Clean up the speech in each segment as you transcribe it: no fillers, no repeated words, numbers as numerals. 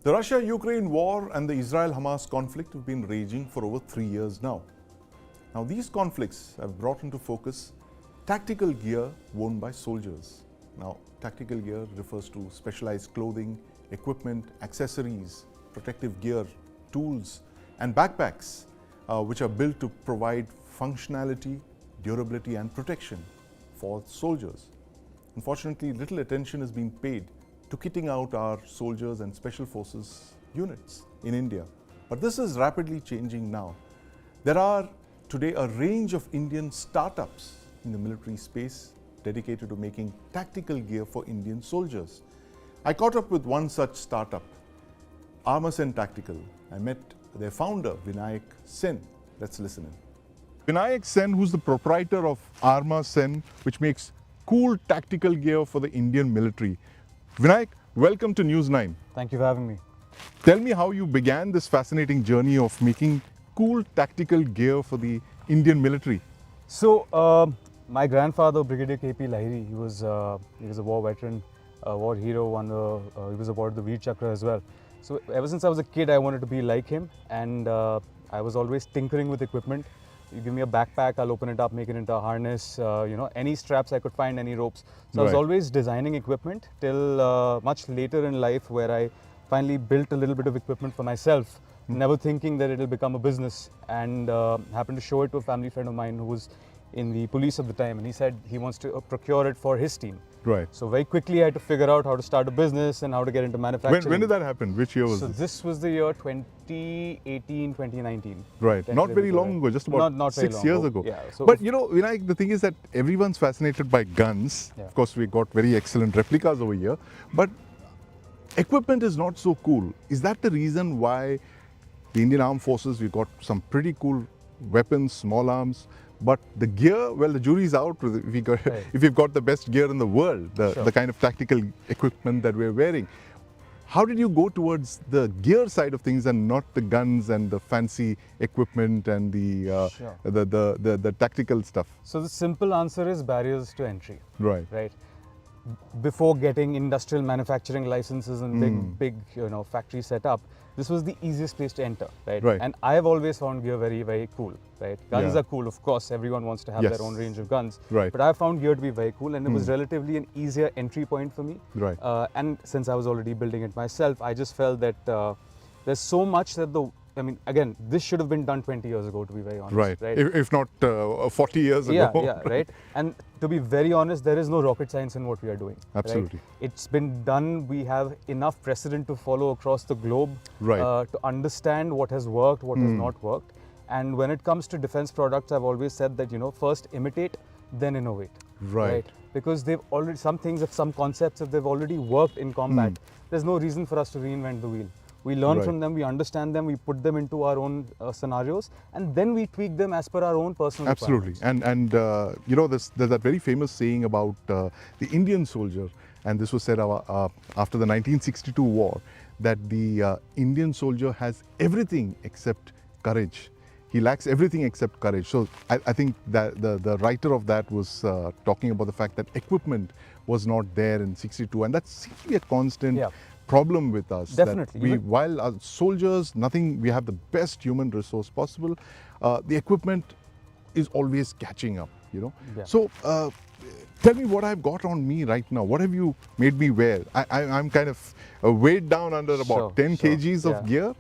The Russia-Ukraine war and the Israel-Hamas conflict have been raging for over 3 years now. Now, these conflicts have brought into focus tactical gear worn by soldiers. Now, tactical gear refers to specialized clothing, equipment, accessories, protective gear, tools, and backpacks, which are built to provide functionality, durability, and protection for soldiers. Unfortunately, little attention is being paid to kitting out our soldiers and special forces units in India. But this is rapidly changing now. There are today a range of Indian startups in the military space dedicated to making tactical gear for Indian soldiers. I caught up with one such startup, Armasen Tactical. I met their founder, 𝐦𝐨𝐺𝐿. Let's listen in. 𝐦𝐨𝐺𝐿, who's the proprietor of Armasen, which makes cool tactical gear for the Indian military. 𝐦𝐨𝐺𝐿, welcome to News9. Thank you for having me. Tell me how you began this fascinating journey of making cool tactical gear for the Indian military. So, my grandfather, Brigadier K.P. Lahiri, he was a war veteran, a war hero, he was awarded the 𝐸𝐴 as well. So, ever since I was a kid, I wanted to be like him, and I was always tinkering with equipment. You give me a backpack, I'll open it up, make it into a harness, any straps I could find, any ropes. So I was always designing equipment till much later in life, where I finally built a little bit of equipment for myself, never thinking that it'll become a business, and happened to show it to a family friend of mine who was in the police at the time, and he said he wants to procure it for his team. Right. So very quickly I had to figure out how to start a business and how to get into manufacturing. When did that happen? Which year was this? So this this was the year 2018, 2019. Right. Not very long ago, just about not 6 years ago. Yeah. So but 𝐸𝐵𝐺𝐿, the thing is that everyone's fascinated by guns. Yeah. Of course, we got very excellent replicas over here. But equipment is not so cool. Is that the reason why the Indian Armed Forces, we got some pretty cool weapons, small arms, but the gear, well, the jury's out if we've got the best gear in the world, the kind of tactical equipment that we're wearing. How did you go towards the gear side of things and not the guns and the fancy equipment and the tactical stuff? So the simple answer is barriers to entry. Right. Right. Before getting industrial manufacturing licenses and big factory setup, this was the easiest place to enter, right? And I have always found gear very, very cool, right? Guns are cool, of course. Everyone wants to have their own range of guns, but I found gear to be very cool, and it was relatively an easier entry point for me. Right. And since I was already building it myself, I just felt that there's so much that again, this should have been done 20 years ago, to be very honest. Right. Right? If not 40 years ago. Yeah, right. And to be very honest, there is no rocket science in what we are doing. Absolutely. Right? It's been done. We have enough precedent to follow across the globe to understand what has worked, what has not worked. And when it comes to defense products, I've always said that, first imitate, then innovate. Right. Because they've already, some concepts, if they've already worked in combat, there's no reason for us to reinvent the wheel. We learn from them, we understand them, we put them into our own scenarios, and then we tweak them as per our own personal requirements. And there's that very famous saying about the Indian soldier, and this was said after the 1962 war, that the Indian soldier has everything except courage. He lacks everything except courage. So I think that the writer of that was talking about the fact that equipment was not there in '62, and that seems to be a constant problem with us. Definitely. While as soldiers, we have the best human resource possible. The equipment is always catching up, So tell me what I've got on me right now. What have you made me wear? I'm kind of weighed down under about 10 kgs of gear.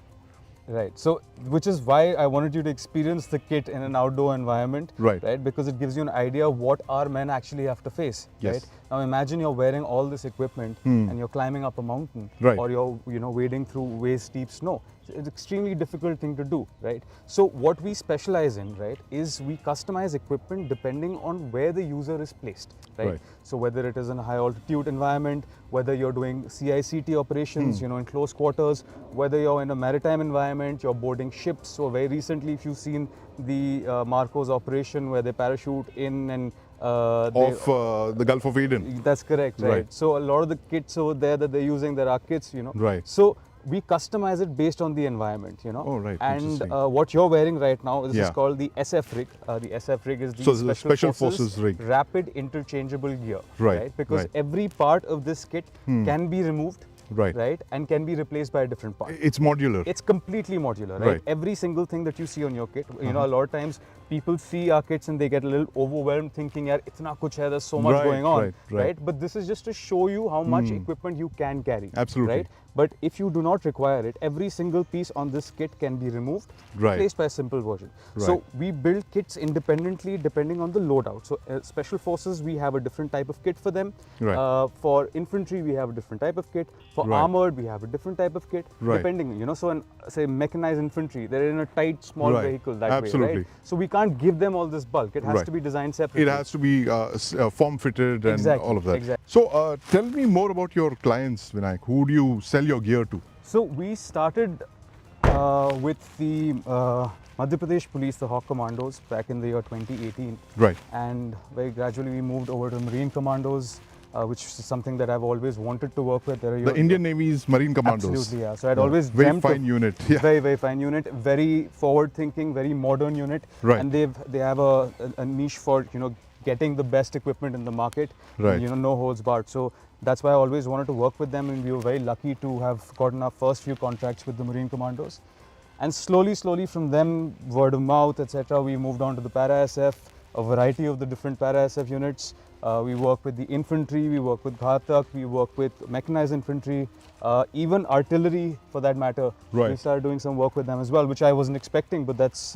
Right. So, which is why I wanted you to experience the kit in an outdoor environment, right? Because it gives you an idea of what our men actually have to face, right? Now, imagine you're wearing all this equipment and you're climbing up a mountain, or you're, wading through waist-deep snow. It's an extremely difficult thing to do, right? So, what we specialize in, right, is we customize equipment depending on where the user is placed, right? So, whether it is in a high-altitude environment, whether you're doing CICT operations, in close quarters, whether you're in a maritime environment, you're boarding ships. So very recently, if you've seen the Marcos operation where they parachute in and the Gulf of Eden. That's correct, right? So a lot of the kits over there that they're using, there are kits, So we customize it based on the environment, Oh, right. And what you're wearing right now is called the SF rig. The SF rig is the Special Forces rig. Rapid interchangeable gear, right? Because every part of this kit can be removed right, and can be replaced by a different part. It's modular. It's completely modular, right? Every single thing that you see on your kit, you know, a lot of times people see our kits and they get a little overwhelmed thinking, yaar, itna kuch hai, there's so much going on, right? But this is just to show you how much equipment you can carry. Absolutely. Right? But if you do not require it, every single piece on this kit can be removed, replaced by a simple version. So we build kits independently depending on the loadout. So special forces, we have a different type of kit for them. For infantry, we have a different type of kit. For armored, we have a different type of kit. Depending, you know, so in, say, mechanized infantry, they're in a tight, small vehicle that way, right? So we can't give them all this bulk. It has to be designed separately. It has to be form-fitted and all of that. So tell me more about your clients, Vinayak. Who do you sell your gear to? So we started with the Madhya Pradesh Police, the Hawk Commandos, back in the year 2018. And very gradually we moved over to Marine Commandos, which is something that I've always wanted to work with. The Indian Navy's Marine Commandos. Absolutely, yeah. So I'd always dreamt very fine unit. Very, very fine unit. Very forward-thinking, very modern unit. And they have a niche for, you know, getting the best equipment in the market. And, you know, no holds barred. So that's why I always wanted to work with them, and we were very lucky to have gotten our first few contracts with the Marine Commandos. And slowly from them, word of mouth, etc., we moved on to the Para-SF, a variety of the different Para-SF units. We work with the infantry, we work with Ghatak, we work with mechanized infantry, even artillery for that matter. We started doing some work with them as well, which I wasn't expecting, but that's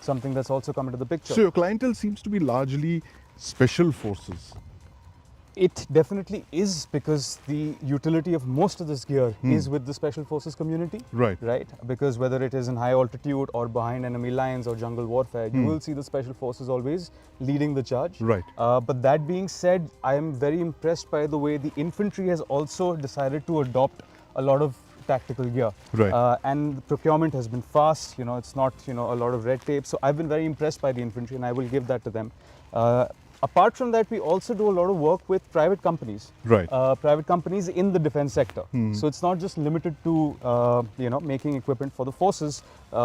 something that's also come into the picture. So your clientele seems to be largely special forces. It definitely is, because the utility of most of this gear is with the special forces community. Right? Because whether it is in high altitude or behind enemy lines or jungle warfare, you will see the special forces always leading the charge. But that being said, I am very impressed by the way the infantry has also decided to adopt a lot of tactical gear. And the procurement has been fast, you know, it's not, you know, a lot of red tape. So I've been very impressed by the infantry, and I will give that to them. Apart from that, we also do a lot of work with private companies. Private companies in the defense sector. So it's not just limited to, you know, making equipment for the forces.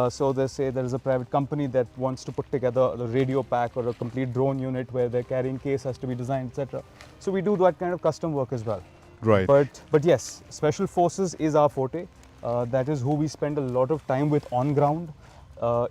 So they say there is a private company that wants to put together a radio pack or a complete drone unit where their carrying case has to be designed, etc. So we do that kind of custom work as well. But yes, special forces is our forte. That is who we spend a lot of time with on ground.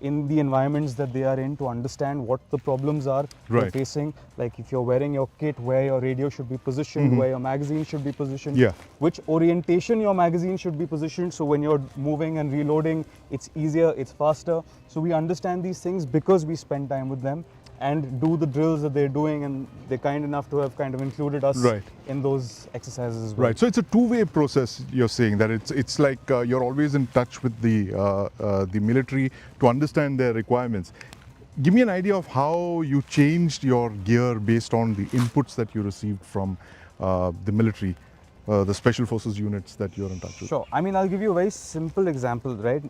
In the environments that they are in, to understand what the problems are they're facing. Like if you're wearing your kit, where your radio should be positioned, where your magazine should be positioned, which orientation your magazine should be positioned, so when you're moving and reloading, it's easier, it's faster. So we understand these things because we spend time with them and do the drills that they're doing, and they're kind enough to have kind of included us in those exercises as well. So it's a two-way process, you're saying, that it's like you're always in touch with the military to understand their requirements. Give me an idea of how you changed your gear based on the inputs that you received from the military, the special forces units that you're in touch with. Sure. I mean, I'll give you a very simple example, right?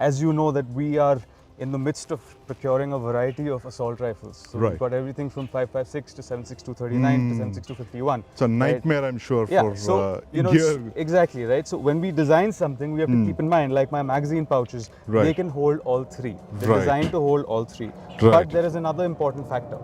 As you know that we are in the midst of procuring a variety of assault rifles. So we've got everything from 5.56 to 7.62 39 to 7.62 51. It's a nightmare, I'm sure, for you know, gear. Exactly, right? So when we design something, we have to keep in mind, like my magazine pouches, they can hold all three. They're designed to hold all three. But there is another important factor.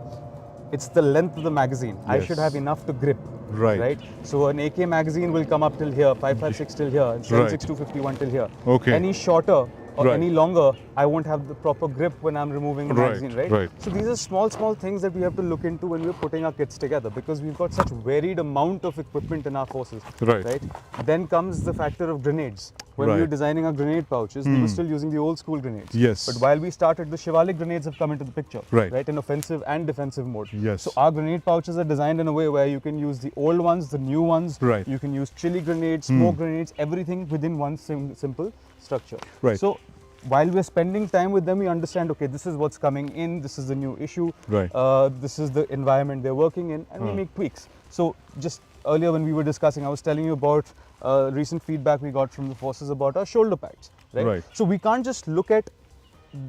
It's the length of the magazine. I should have enough to grip. Right. So an AK magazine will come up till here, 5.56 till here, and 7.62 51 till here. Any shorter or any longer, I won't have the proper grip when I'm removing the magazine, right? So these are small things that we have to look into when we're putting our kits together, because we've got such varied amount of equipment in our forces, right? Then comes the factor of grenades. When we were designing our grenade pouches, we were still using the old school grenades. But while we started, the Shivalik grenades have come into the picture, right? In offensive and defensive mode. So our grenade pouches are designed in a way where you can use the old ones, the new ones, you can use chili grenades, smoke grenades, everything within one simple structure. So while we're spending time with them, we understand, okay, this is what's coming in, this is the new issue, this is the environment they're working in, and we make tweaks. So just earlier when we were discussing, I was telling you about recent feedback we got from the forces about our shoulder pads, right? So we can't just look at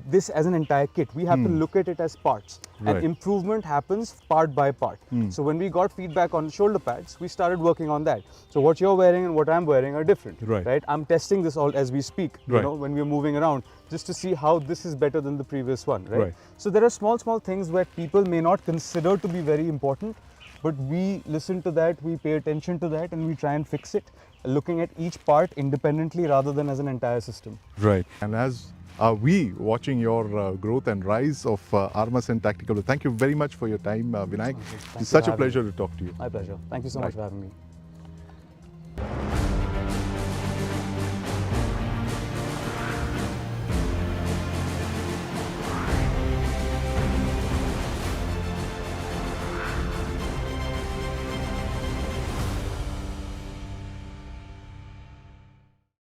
this as an entire kit. We have to look at it as parts, and improvement happens part by part. So when we got feedback on shoulder pads, we started working on that. So what you're wearing and what I'm wearing are different, right? I'm testing this all as we speak, you know, when we're moving around, just to see how this is better than the previous one, right? So there are small things where people may not consider to be very important, but we listen to that, we pay attention to that, and we try and fix it, looking at each part independently rather than as an entire system. Right. And as are we watching your growth and rise of Armasen Tactical. Thank you very much for your time, Vinayak. It's such a pleasure to talk to you. My pleasure. Thank you so much for having me.